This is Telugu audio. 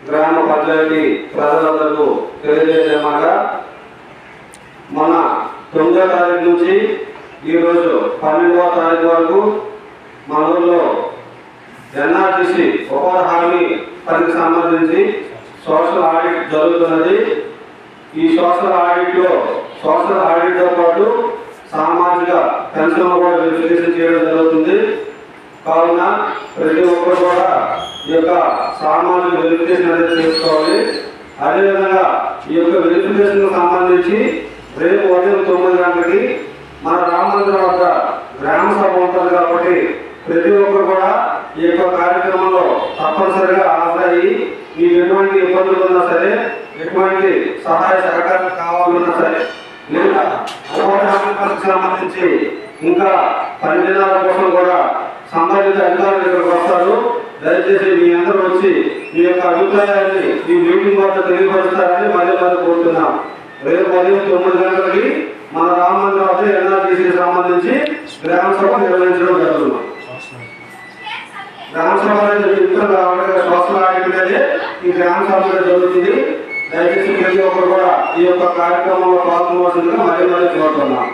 గ్రామ పంచాయతీ ప్రజలందరూ తెలియజేసేమనగా మన 9వ తారీఖు నుంచి ఈరోజు 12వ తారీఖు వరకు మన ఊళ్ళో ఎన్ఆర్టీసీ ఉపాధి హామీ పనికి సంబంధించి సోషల్ ఆడిట్ జరుగుతున్నది. ఈ సోషల్ ఆడిట్తో పాటు సామాజిక పెన్షన్ కూడా వెరిఫికేషన్ చేయడం జరుగుతుంది. కావున ప్రతి ఒక్కరు కూడా ఈ యొక్క సామాజిక వెరిఫికేషన్ అనేది చేసుకోవాలి. అదేవిధంగా ఈ యొక్క వెరిఫికేషన్ సంబంధించి రేపు ఉదయం 9 గంటలకి మన రామమందిరం వద్ద గ్రామ సభ ఉంటుంది కాబట్టి ప్రతి ఒక్కరు కూడా ఈ యొక్క కార్యక్రమంలో తప్పనిసరిగా హాజరయ్యి మీకు ఎటువంటి ఇబ్బందులు ఉన్నా సరే, ఎటువంటి సహాయ సహకారం కావాలన్నా సరే, లేదా ఉపాధి సంబంధించి ఇంకా 10 దినాల కోసం కూడా సంబంధిత అధికారులు ఇక్కడికి వస్తారు. దయచేసి మీ అందరూ వచ్చి మీ యొక్క అభిప్రాయాన్ని ఈ మీటింగ్ వద్ద తెలియపరుస్తారని మళ్ళీ కోరుతున్నాం. రేపు ఉదయం 9 గంటలకి మన రామమందిరం వద్ద ఎన్ఆర్టీసీకి సంబంధించి గ్రామ సభ నిర్వహించడం జరుగుతుంది. గ్రామ సభ అనేది సోషల్ ఆడిట్ అనేది ఈ గ్రామ సభ జరుగుతుంది. దయచేసి ప్రతి ఒక్కరు కూడా ఈ యొక్క కార్యక్రమంలో పాల్గొనవలసిందిగా మళ్ళీ కోరుతున్నాం.